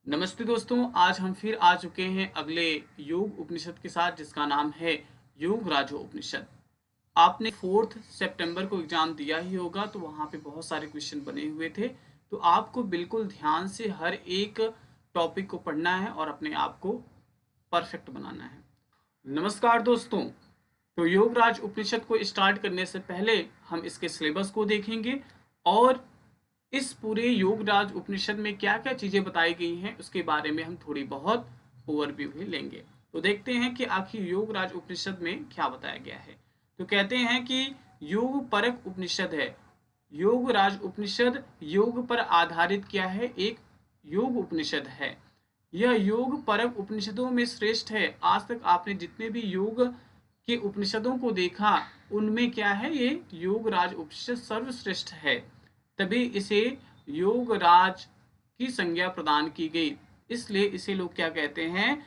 नमस्ते दोस्तों, आज हम फिर आ चुके हैं अगले योग उपनिषद के साथ जिसका नाम है योग राज उपनिषद। आपने 4 सितंबर को एग्जाम दिया ही होगा, तो वहाँ पे बहुत सारे क्वेश्चन बने हुए थे। तो आपको बिल्कुल ध्यान से हर एक टॉपिक को पढ़ना है और अपने आप को परफेक्ट बनाना है। नमस्कार दोस्तों, तो योग राज उपनिषद को स्टार्ट करने से पहले हम इसके सिलेबस को देखेंगे और इस पूरे योगराज उपनिषद में क्या क्या चीजें बताई गई हैं उसके बारे में हम थोड़ी बहुत ओवरव्यू भी लेंगे। तो देखते हैं कि आखिर योगराज उपनिषद में क्या बताया गया है। तो कहते हैं कि योग परक उपनिषद है। योगराज उपनिषद योग पर आधारित क्या है, एक योग उपनिषद है। यह योग परक उपनिषदों में श्रेष्ठ है। आज तक आपने जितने भी योग के उपनिषदों को देखा उनमें क्या है, ये योगराज उपनिषद सर्वश्रेष्ठ है। तभी इसे योगराज की संज्ञा प्रदान की गई। इसलिए इसे लोग क्या कहते हैं,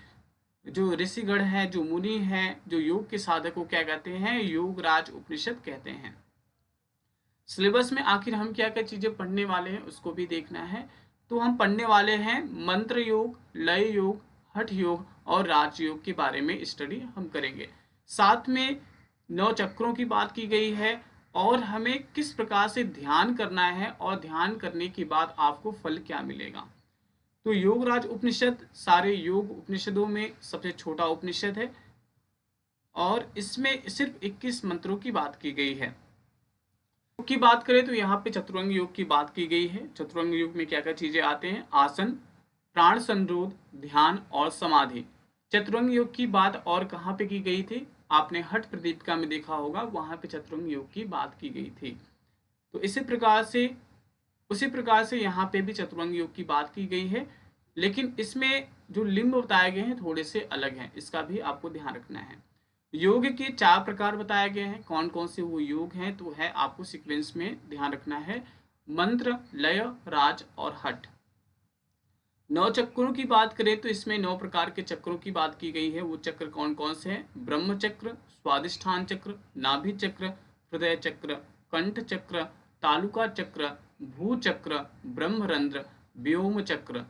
जो ऋषिगण हैं, जो मुनि हैं, जो योग के साधक को क्या कहते हैं, योगराज उपनिषद कहते हैं। सिलेबस में आखिर हम क्या क्या चीजें पढ़ने वाले हैं उसको भी देखना है। तो हम पढ़ने वाले हैं मंत्र योग, लय योग, हठ योग और राजयोग के बारे में स्टडी हम करेंगे। साथ में 9 चक्रों की बात की गई है और हमें किस प्रकार से ध्यान करना है और ध्यान करने के बाद आपको फल क्या मिलेगा। तो योगराज उपनिषद सारे योग उपनिषदों में सबसे छोटा उपनिषद है और इसमें सिर्फ 21 मंत्रों की बात की गई है। योग की बात करें तो यहाँ पे चतुरंग योग की बात की गई है। चतुरंग योग में क्या क्या चीजें आते हैं, आसन, प्राण संरोध, ध्यान और समाधि। चतुरंग योग की बात और कहाँ पे की गई थी, आपने हठ प्रदीपिका में देखा होगा, वहां पे चतुरंग योग की बात की गई थी। तो उसी प्रकार से यहाँ पे भी चतुरंग योग की बात की गई है, लेकिन इसमें जो लिंब बताए गए हैं थोड़े से अलग हैं, इसका भी आपको ध्यान रखना है। योग के 4 प्रकार बताए गए हैं। कौन कौन से वो योग हैं, तो है आपको सीक्वेंस में ध्यान रखना है, मंत्र, लय, राज और हठ। 9 चक्रों की बात करें तो इसमें 9 प्रकार के चक्रों की बात की गई है। वो चक्र कौन कौन से हैं, ब्रह्म चक्र, स्वादिष्ठान चक्र, नाभि चक्र, हृदय चक्र, कंठ चक्र, तालुका चक्र, भू चक्र, ब्रह्मरंध्र, व्योम चक्र।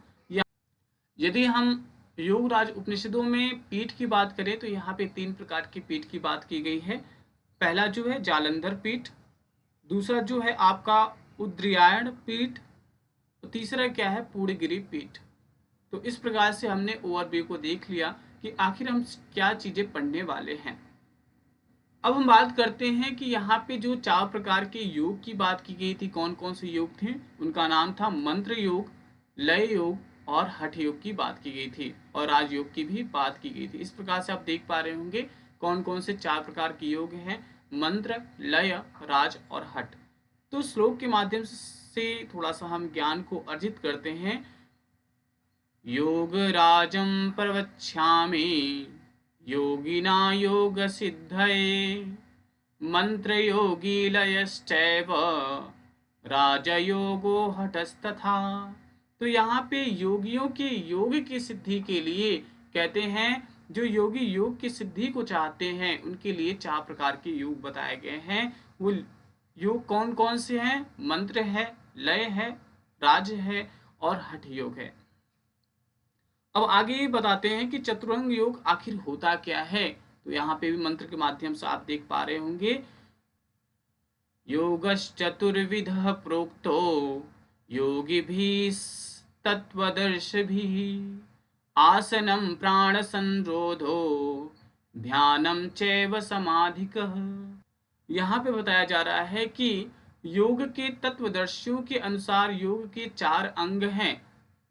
यदि हम योगराज उपनिषदों में पीठ की बात करें तो यहाँ पे 3 प्रकार की पीठ की बात की गई है। पहला जो है जालंधर पीठ, दूसरा जो है आपका उद्रियायण पीठ, तीसरा क्या है, पूर्णगिरि पीठ। तो इस प्रकार से हमने ओवरव्यू को देख लिया कि आखिर हम क्या चीजें पढ़ने वाले हैं। अब हम बात करते हैं कि यहाँ पे जो 4 प्रकार के योग की बात की गई थी, कौन कौन से योग थे, उनका नाम था मंत्र योग, लय योग और हठ योग की बात की गई थी और राजयोग की भी बात की गई थी। इस प्रकार से आप देख पा रहे होंगे कौन कौन से 4 प्रकार के योग हैं, मंत्र, लय, राज और हठ। तो श्लोक के माध्यम से थोड़ा सा हम ज्ञान को अर्जित करते हैं। योगराजं प्रवक्ष्यामि योगिना योगसिद्धये मंत्रयोगी लयश्चैव राजयोगो हठस्तथा। तो यहाँ पे योगियों के योग की सिद्धि के लिए कहते हैं, जो योगी योग की सिद्धि को चाहते हैं उनके लिए 4 प्रकार के योग बताए गए हैं। वो योग कौन कौन से हैं, मंत्र है, लय है, राज है और हठ योग है। अब आगे बताते हैं कि चतुरंग योग आखिर होता क्या है। तो यहाँ पे भी मंत्र के माध्यम से आप देख पा रहे होंगे, योगश्चतुर्विधः प्रोक्तो योगिभिः तत्त्वदर्शिभिः आसनं प्राणसंरोधो ध्यानं चैव समाधिकः। यहाँ पे बताया जा रहा है कि योग के तत्वदर्शियों के अनुसार योग के 4 अंग हैं।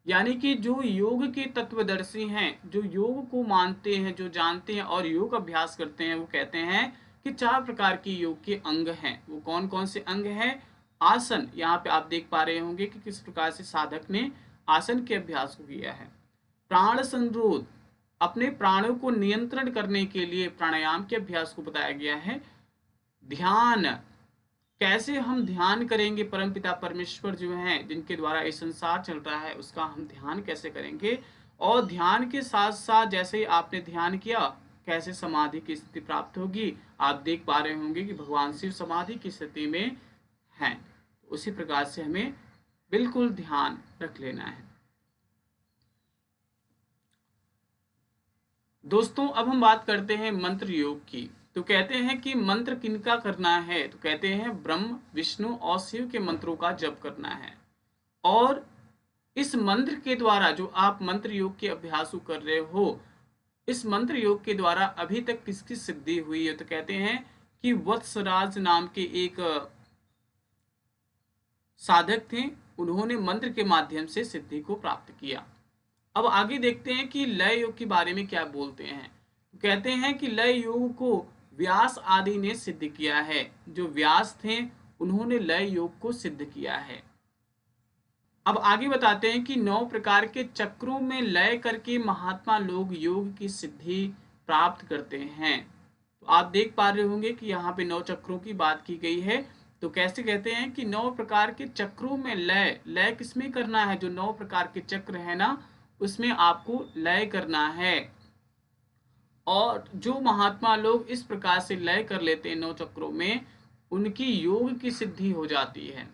यानी कि जो योग के तत्वदर्शी हैं, जो योग को मानते हैं, जो जानते हैं और योग अभ्यास करते हैं, वो कहते हैं कि 4 प्रकार के योग के अंग हैं। वो कौन कौन से अंग हैं, आसन, यहाँ पे आप देख पा रहे होंगे कि किस प्रकार से साधक ने आसन के अभ्यास को किया है। प्राण संरोध, अपने प्राणों को नियंत्रण करने के लिए प्राणायाम के अभ्यास को बताया गया है। ध्यान, कैसे हम ध्यान करेंगे, परमपिता परमेश्वर जो हैं जिनके द्वारा ये संसार चल रहा है उसका हम ध्यान कैसे करेंगे। और ध्यान के साथ साथ जैसे ही आपने ध्यान किया कैसे समाधि की स्थिति प्राप्त होगी। आप देख पा रहे होंगे कि भगवान शिव समाधि की स्थिति में हैं। उसी प्रकार से हमें बिल्कुल ध्यान रख लेना है। दोस्तों अब हम बात करते हैं मंत्र योग की। तो कहते हैं कि मंत्र किनका करना है, तो कहते हैं ब्रह्म विष्णु और शिव के मंत्रों का जप करना है। और इस मंत्र के द्वारा जो आप मंत्र योग के अभ्यास कर रहे हो, इस मंत्र योग के द्वारा अभी तक किसकी सिद्धि हुई है, तो कहते हैं कि वत्सराज नाम के एक साधक थे, उन्होंने मंत्र के माध्यम से सिद्धि को प्राप्त किया। अब आगे देखते हैं कि लय योग के बारे में क्या बोलते हैं। कहते हैं कि लय योग को व्यास आदि ने सिद्ध किया है। जो व्यास थे उन्होंने लय योग को सिद्ध किया है। अब आगे बताते हैं कि 9 प्रकार के चक्रों में लय करके महात्मा लोग योग की सिद्धि प्राप्त करते हैं। तो आप देख पा रहे होंगे कि यहाँ पे 9 चक्रों की बात की गई है। तो कैसे कहते हैं कि 9 प्रकार के चक्रों में लय किसमें करना है, जो 9 प्रकार के चक्र है ना, उसमें आपको लय करना है। और जो महात्मा लोग इस प्रकार से लय कर लेते हैं 9 चक्रों में, उनकी योग की सिद्धि हो जाती है।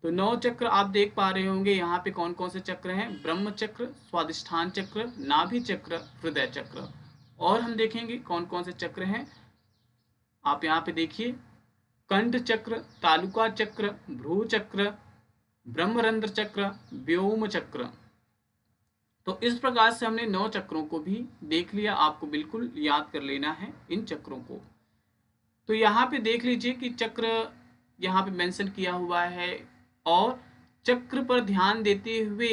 तो 9 चक्र आप देख पा रहे होंगे यहाँ पे कौन कौन से चक्र हैं। ब्रह्म चक्र, स्वादिष्ठान चक्र, नाभि चक्र, हृदय चक्र। और हम देखेंगे कौन कौन से चक्र हैं। आप यहाँ पे देखिए, कंठ चक्र, तालुका चक्र, भ्रू चक्र, ब्रह्मरंध्र चक्र, व्योम चक्र। तो इस प्रकार से हमने 9 चक्रों को भी देख लिया। आपको बिल्कुल याद कर लेना है इन चक्रों को। तो यहाँ पे देख लीजिए कि चक्र यहाँ पे मेंशन किया हुआ है, और चक्र पर ध्यान देते हुए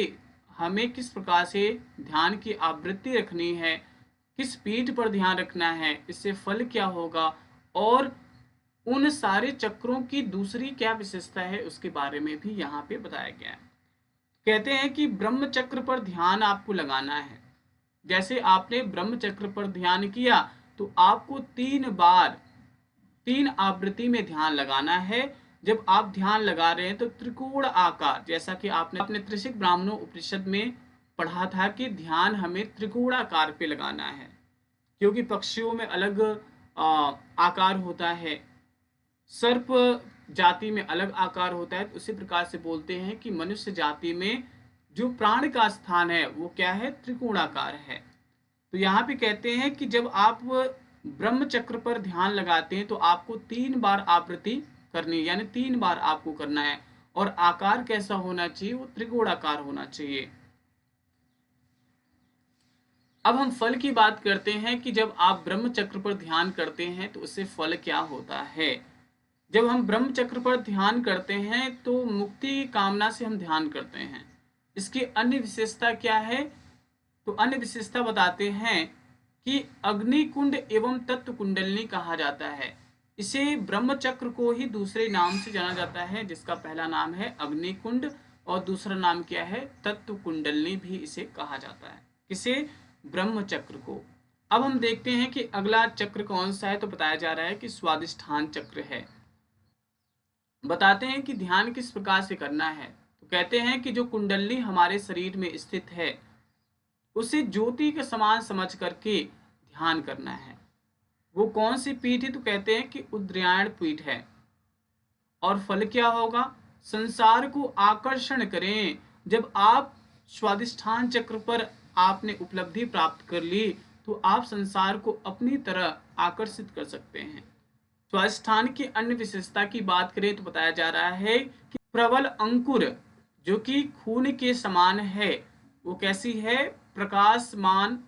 हमें किस प्रकार से ध्यान की आवृत्ति रखनी है, किस पीठ पर ध्यान रखना है, इससे फल क्या होगा, और उन सारे चक्रों की दूसरी क्या विशेषता है उसके बारे में भी यहाँ पे बताया गया है। कहते हैं कि ब्रह्म चक्र पर ध्यान आपको लगाना है। जैसे आपने ब्रह्म चक्र पर ध्यान किया तो आपको 3 बार 3 आवृत्ति में ध्यान लगाना है। जब आप ध्यान लगा रहे हैं तो त्रिकोण आकार, जैसा कि आपने अपने त्रिशिक ब्राह्मणों उपनिषद में पढ़ा था कि ध्यान हमें त्रिकोणाकार पे लगाना है, क्योंकि पक्षियों में अलग आकार होता है, सर्प जाति में अलग आकार होता है। तो उसी प्रकार से बोलते हैं कि मनुष्य जाति में जो प्राण का स्थान है वो क्या है, त्रिकोणाकार है। तो यहाँ पे कहते हैं कि जब आप ब्रह्म चक्र पर ध्यान लगाते हैं तो आपको 3 बार आवृत्ति करनी है, यानी 3 बार आपको करना है। और आकार कैसा होना चाहिए, वो त्रिकोणाकार होना चाहिए। अब हम फल की बात करते हैं कि जब आप ब्रह्म चक्र पर ध्यान करते हैं तो उससे फल क्या होता है। जब हम ब्रह्म चक्र पर ध्यान करते हैं तो मुक्ति की कामना से हम ध्यान करते हैं। इसकी अन्य विशेषता क्या है, तो अन्य विशेषता बताते हैं कि अग्नि कुंड एवं तत्व कुंडलिनी कहा जाता है। इसे ब्रह्म चक्र को ही दूसरे नाम से जाना जाता है, जिसका पहला नाम है अग्नि कुंड और दूसरा नाम क्या है, तत्व कुंडलिनी भी इसे कहा जाता है। किसे, ब्रह्म चक्र को। अब हम देखते हैं कि अगला चक्र कौन सा है, तो बताया जा रहा है कि स्वादिष्ठान चक्र है। बताते हैं कि ध्यान किस प्रकार से करना है। तो कहते हैं कि जो कुंडली हमारे शरीर में स्थित है उसे ज्योति के समान समझ करके ध्यान करना है। वो कौन सी पीठ है, तो कहते हैं कि उद्यान पीठ है। और फल क्या होगा, संसार को आकर्षण करें। जब आप स्वादिष्ठान चक्र पर आपने उपलब्धि प्राप्त कर ली तो आप संसार को अपनी तरह आकर्षित कर सकते हैं। स्वादिष्ठान की अन्य विशेषता की बात करें तो बताया जा रहा है कि प्रबल अंकुर जो कि खून के समान है, वो कैसी है, प्रकाशमान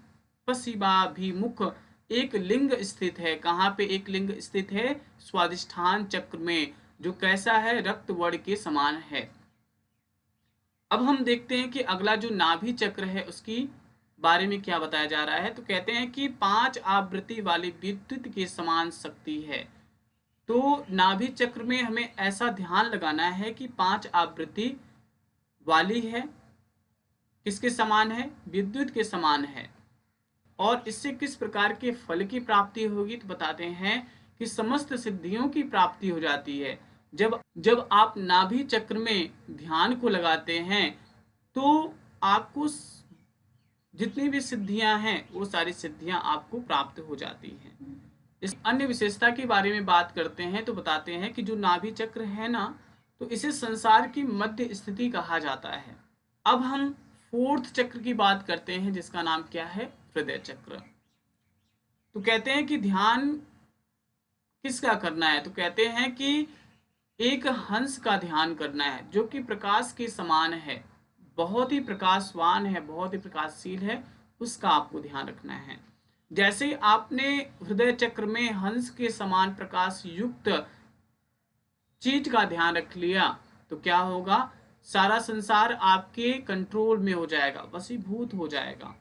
पशिबाभिमुख एक लिंग स्थित है। कहाँ पे एक लिंग स्थित है, स्वादिष्ठान चक्र में, जो कैसा है, रक्त वर्ण के समान है। अब हम देखते हैं कि अगला जो नाभि चक्र है उसकी बारे में क्या बताया जा रहा है। तो कहते हैं कि 5 आवृत्ति वाली विद्युत के समान शक्ति है। तो नाभि चक्र में हमें ऐसा ध्यान लगाना है कि 5 आवृत्ति वाली है, किसके समान है, विद्युत के समान है। और इससे किस प्रकार के फल की प्राप्ति होगी, तो बताते हैं कि समस्त सिद्धियों की प्राप्ति हो जाती है। जब आप नाभि चक्र में ध्यान को लगाते हैं तो आपको जितनी भी सिद्धियां हैं वो सारी सिद्धियां आपको प्राप्त हो जाती हैं। इस अन्य विशेषता के बारे में बात करते हैं तो बताते हैं कि जो नाभि चक्र है ना, तो इसे संसार की मध्य स्थिति कहा जाता है। अब हम 4th चक्र की बात करते हैं जिसका नाम क्या है, हृदय चक्र। तो कहते हैं कि ध्यान किसका करना है, तो कहते हैं कि एक हंस का ध्यान करना है जो कि प्रकाश के समान है, बहुत ही प्रकाशवान है, बहुत ही प्रकाशशील है, उसका आपको ध्यान रखना है। जैसे आपने हृदय चक्र में हंस के समान प्रकाश युक्त चीज का ध्यान रख लिया तो क्या होगा, सारा संसार आपके कंट्रोल में हो जाएगा, वशीभूत हो जाएगा।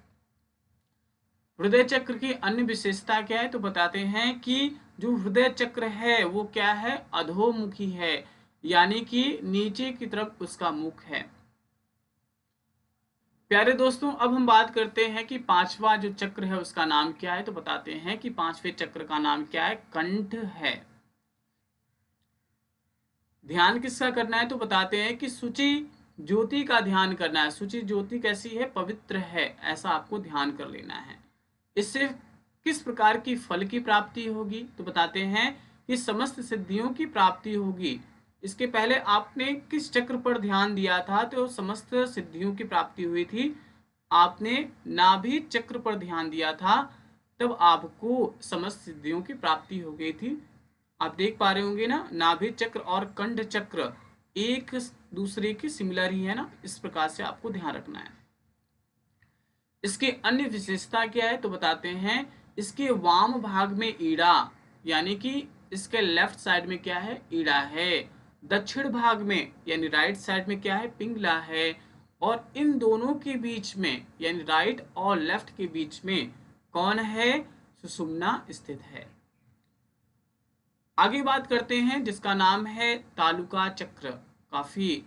हृदय चक्र की अन्य विशेषता क्या है, तो बताते हैं कि जो हृदय चक्र है वो क्या है, अधोमुखी है, यानी कि नीचे की तरफ उसका मुख है। प्यारे दोस्तों, अब हम बात करते हैं कि पांचवा जो चक्र है उसका नाम क्या है, तो बताते हैं कि पांचवें चक्र का नाम क्या है, कंठ है। ध्यान किसका करना है, तो बताते हैं कि शुचि ज्योति का ध्यान करना है। शुचि ज्योति कैसी है, पवित्र है, ऐसा आपको ध्यान कर लेना है। इससे किस प्रकार की फल की प्राप्ति होगी, तो बताते हैं कि समस्त सिद्धियों की प्राप्ति होगी। इसके पहले आपने किस चक्र पर ध्यान दिया था, तो समस्त सिद्धियों की प्राप्ति हुई थी। आपने नाभि चक्र पर ध्यान दिया था, तब आपको समस्त सिद्धियों की प्राप्ति हो गई थी। आप देख पा रहे होंगे ना, नाभि चक्र और कंठ चक्र एक दूसरे के सिमिलर ही है ना, इस प्रकार से आपको ध्यान रखना है। इसके अन्य विशेषता क्या है, तो बताते हैं इसके वाम भाग में ईड़ा, यानी कि इसके लेफ्ट साइड में क्या है, ईड़ा है। दक्षिण भाग में यानी राइट साइड में क्या है, पिंगला है। और इन दोनों के बीच में यानी राइट और लेफ्ट के बीच में कौन है, सुषुम्ना स्थित है। आगे बात करते हैं जिसका नाम है तालुका चक्र। काफी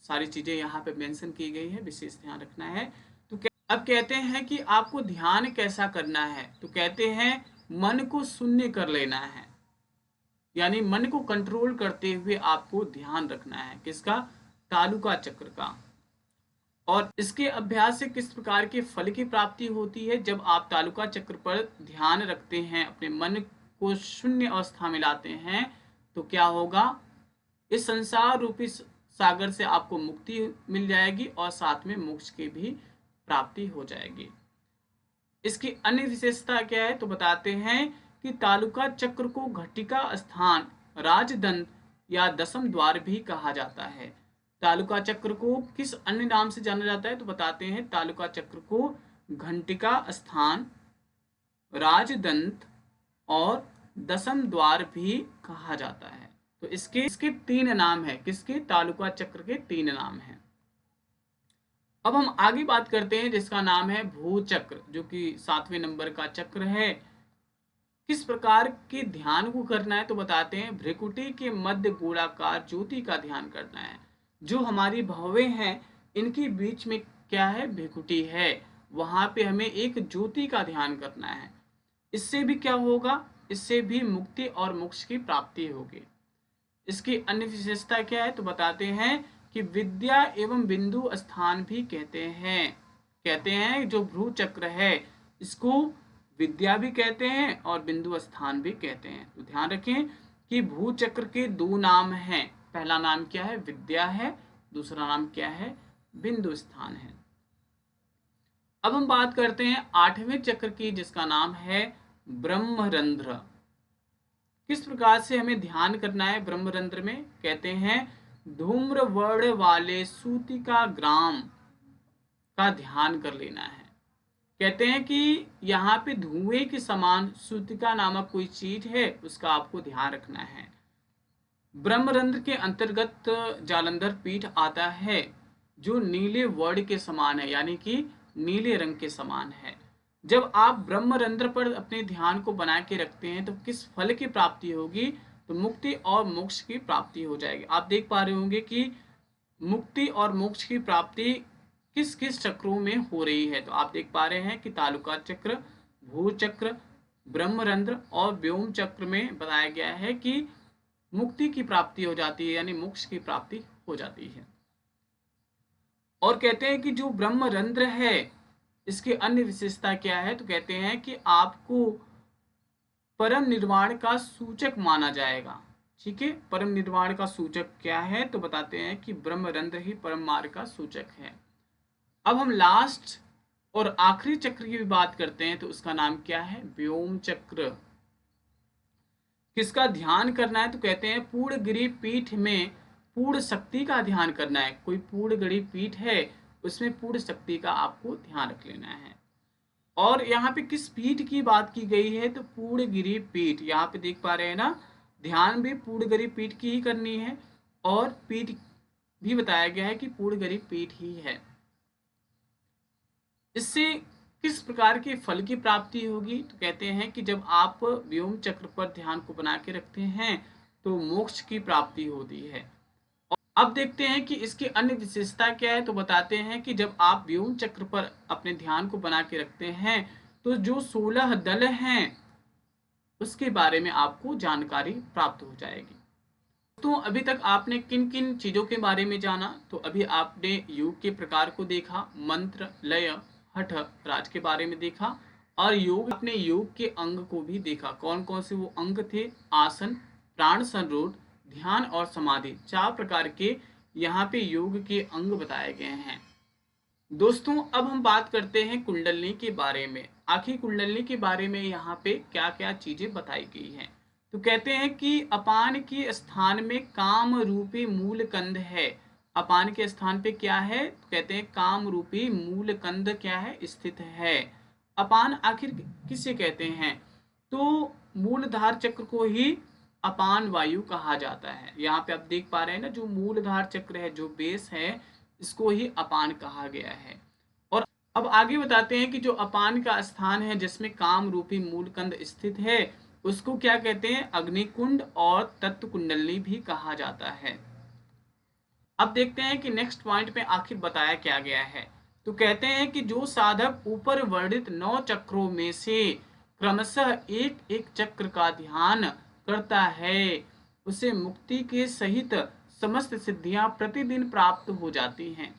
सारी चीजें यहाँ पे मेंशन की गई है, विशेष ध्यान रखना है। तो अब कहते हैं कि आपको ध्यान कैसा करना है, तो कहते हैं मन को शून्य कर लेना है, यानी मन को कंट्रोल करते हुए आपको ध्यान रखना है। किसका, तालुका चक्र का। और इसके अभ्यास से किस प्रकार के फल की प्राप्ति होती है, जब आप तालुका चक्र पर ध्यान रखते हैं, अपने मन को शून्य अवस्था में लाते हैं, तो क्या होगा, इस संसार रूपी सागर से आपको मुक्ति मिल जाएगी और साथ में मोक्ष की भी प्राप्ति हो जाएगी। इसकी अन्य विशेषता क्या है, तो बताते हैं कि तालुका चक्र को घटिका स्थान, राजदंत या दशम द्वार भी कहा जाता है। तालुका चक्र को किस अन्य नाम से जाना जाता है, तो बताते हैं तालुका चक्र को घंटिका स्थान, राजदंत और दशम द्वार भी कहा जाता है। तो इसके तीन नाम है, किसके, तालुका चक्र के तीन नाम हैं। अब हम आगे बात करते हैं जिसका नाम है भूचक्र, जो कि 7वें नंबर का चक्र है। किस प्रकार के ध्यान को करना है, तो बताते हैं भ्रिकुटी के मध्य गोलाकार ज्योति का ध्यान करना है। जो हमारी भौवें हैं इनके बीच में क्या है, भ्रिकुटी है, वहां पे हमें एक ज्योति का ध्यान करना है। इससे भी क्या होगा, इससे भी मुक्ति और मोक्ष की प्राप्ति होगी। इसकी अन्य विशेषता क्या है, तो बताते हैं कि विद्या एवं बिंदु स्थान भी कहते हैं जो भ्रू चक्र है इसको विद्या भी कहते हैं और बिंदु स्थान भी कहते हैं। तो ध्यान रखें कि भू चक्र के दो नाम हैं, पहला नाम क्या है, विद्या है, दूसरा नाम क्या है, बिंदु स्थान है। अब हम बात करते हैं 8वें चक्र की जिसका नाम है ब्रह्मरंध्र। किस प्रकार से हमें ध्यान करना है ब्रह्मरंध्र में, कहते हैं धूम्र वर्ण वाले सूतिका ग्राम का ध्यान कर लेना है। कहते हैं कि यहाँ पे धुएं के समान सूतिका नामक कोई चीज है, उसका आपको ध्यान रखना है। ब्रह्मरंध्र के अंतर्गत जालंधर पीठ आता है जो नीले वर्ण के समान है, यानी कि नीले रंग के समान है। जब आप ब्रह्मरंध्र पर अपने ध्यान को बना के रखते हैं तो किस फल की प्राप्ति होगी, तो मुक्ति और मोक्ष की प्राप्ति हो जाएगी। आप देख पा रहे होंगे कि मुक्ति और मोक्ष की प्राप्ति किस किस चक्रों में हो रही है। तो आप देख पा रहे हैं कि तालुका चक्र, भू चक्र, ब्रह्मरंध्र और व्योम चक्र में बताया गया है कि मुक्ति की प्राप्ति हो जाती है, यानी मोक्ष की प्राप्ति हो जाती है। और कहते हैं कि जो ब्रह्मरंध्र है इसकी अन्य विशेषता क्या है, तो कहते हैं कि आपको परम निर्वाण का सूचक माना जाएगा। ठीक है, परम निर्वाण का सूचक क्या है, तो बताते हैं कि ब्रह्मरंध्र ही परम मार्ग का सूचक है। अब हम लास्ट और आखिरी चक्र की भी बात करते हैं तो उसका नाम क्या है? व्योम चक्र। किसका ध्यान करना है? तो कहते हैं पूर्णगिरि पीठ में पूर्ण शक्ति का ध्यान करना है। कोई पूर्णगिरि पीठ है उसमें पूर्ण शक्ति का आपको ध्यान रख लेना है। और यहाँ पे किस पीठ की बात की गई है? तो पूर्णगिरि पीठ। यहाँ पे देख पा रहे हैं ना, ध्यान भी पूर्णगिरि पीठ की ही करनी है और पीठ भी बताया गया है कि पूर्णगिरि पीठ ही है। इससे किस प्रकार के फल की प्राप्ति होगी? तो कहते हैं कि जब आप व्योम चक्र पर ध्यान को बना के रखते हैं तो मोक्ष की प्राप्ति होती है। अब देखते हैं कि इसकी अन्य विशेषता क्या है। तो बताते हैं कि जब आप व्योम चक्र पर अपने ध्यान को बना के रखते हैं तो जो 16 दल हैं उसके बारे में आपको जानकारी प्राप्त हो जाएगी। तो अभी तक आपने किन किन चीजों के बारे में जाना? तो अभी आपने योग के प्रकार को देखा, मंत्र, लय, हठ, राज के बारे में देखा और योग अपने योग के अंग को भी देखा। कौन कौन से वो अंग थे? आसन, प्राण संरोध, ध्यान और समाधि। 4 प्रकार के यहाँ पे योग के अंग बताए गए हैं। दोस्तों अब हम बात करते हैं कुंडलनी के बारे में। आखिर कुंडलनी के बारे में यहाँ पे क्या क्या चीजें बताई गई हैं? तो कहते हैं कि अपान के स्थान में काम रूपी मूल कंद है। अपान के स्थान पे क्या है? तो कहते हैं काम रूपी मूल कंद क्या है? स्थित है। अपान आखिर किसे कहते हैं? तो मूलधार चक्र को ही अपान वायु कहा जाता है। यहाँ पे आप देख पा रहे हैं ना, जो मूलधार चक्र है, जो बेस है, इसको ही अपान कहा गया है। और अब आगे बताते हैं कि जो अपान का स्थान है जिसमें काम रूपी मूलकंद स्थित है उसको क्या कहते हैं? अग्निकुंड और तत्व कुंडलनी भी कहा जाता है। अब देखते हैं कि नेक्स्ट पॉइंट में आखिर बताया क्या गया है। तो कहते हैं कि जो साधक ऊपर वर्णित 9 चक्रों में से क्रमशः एक एक चक्र का ध्यान करता है उसे मुक्ति के सहित समस्त सिद्धियां प्रतिदिन प्राप्त हो जाती हैं।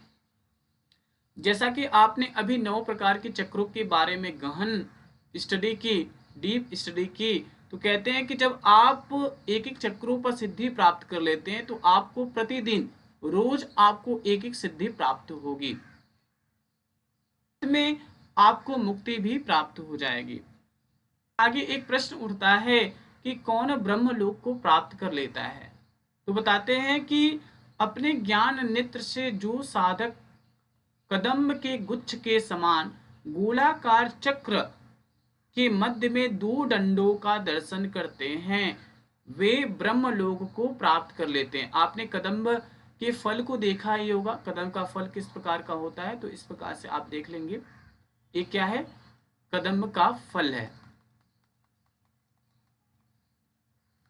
जैसा कि आपने अभी 9 प्रकार के चक्रों के बारे में गहन स्टडी की, डीप स्टडी की, तो कहते हैं कि जब आप एक एक चक्रों पर सिद्धि प्राप्त कर लेते हैं तो आपको प्रतिदिन रोज आपको एक एक सिद्धि प्राप्त होगी, में आपको मुक्ति भी प्राप्त हो जाएगी। आगे एक प्रश्न उठता है कि कौन ब्रह्म लोक को प्राप्त कर लेता है? तो बताते हैं कि अपने ज्ञान नेत्र से जो साधक कदम्ब के गुच्छ के समान गोलाकार चक्र के मध्य में 2 डंडों का दर्शन करते हैं वे ब्रह्मलोक को प्राप्त कर लेते हैं। आपने कदम्ब के फल को देखा ही होगा। कदम्ब का फल किस प्रकार का होता है? तो इस प्रकार से आप देख लेंगे। ये क्या है? कदम्ब का फल है।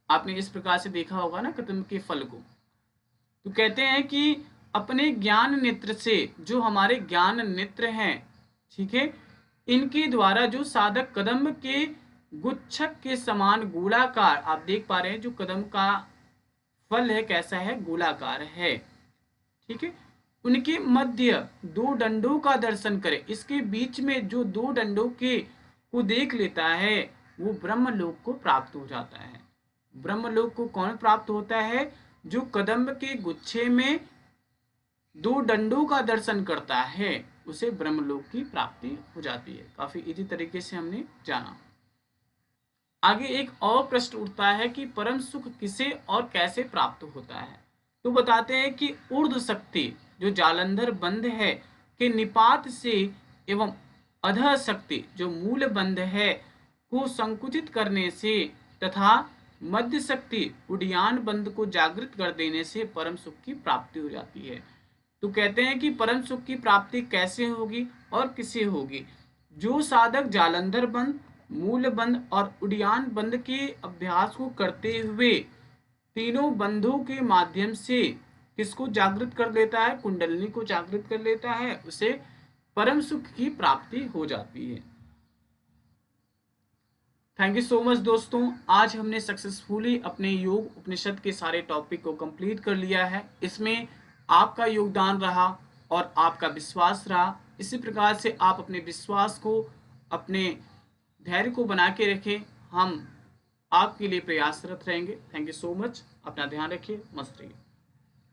आपने इस प्रकार से देखा होगा ना कदम्ब के फल को। तो कहते हैं कि अपने ज्ञान नेत्र से, जो हमारे ज्ञान नेत्र हैं, ठीक है, इनके द्वारा जो साधक कदम्ब के गुच्छक के समान गोलाकार, आप देख पा रहे हैं जो कदम्ब का फल है कैसा है? गोलाकार है, ठीक है, उनके मध्य 2 डंडों का दर्शन करे। इसके बीच में जो 2 डंडों के को देख लेता है वो ब्रह्मलोक को प्राप्त हो जाता है। ब्रह्मलोक को कौन प्राप्त होता है? जो कदम्ब के गुच्छे में 2 डंडों का दर्शन करता है उसे ब्रह्मलोक की प्राप्ति हो जाती है। काफी इजी तरीके से हमने जाना। आगे एक और प्रश्न उठता है कि परम सुख किसे और कैसे प्राप्त होता है? तो बताते हैं कि ऊर्ध्व शक्ति जो जालंधर बंध है के निपात से एवं अधः शक्ति जो मूल बंध है को संकुचित करने से तथा मध्य शक्ति उड्डयन बंध को जागृत कर देने से परम सुख की प्राप्ति हो जाती है। तो कहते हैं कि परम सुख की प्राप्ति कैसे होगी और किसे होगी? जो साधक जालंधर बंध, मूल बंध और उड्डयन बंध के अभ्यास को करते हुए तीनों बंधों के माध्यम से किसको जागृत कर लेता है? कुंडलिनी को जागृत कर लेता है, उसे परम सुख की प्राप्ति हो जाती है। थैंक यू सो मच दोस्तों। आज हमने सक्सेसफुली अपने योग उपनिषद के सारे टॉपिक को कंप्लीट कर लिया है। इसमें आपका योगदान रहा और आपका विश्वास रहा। इसी प्रकार से आप अपने विश्वास को, अपने धैर्य को बना के रखें। हम आपके लिए प्रयासरत रहेंगे। Thank you so much. अपना ध्यान रखिए। मस्त रहिए।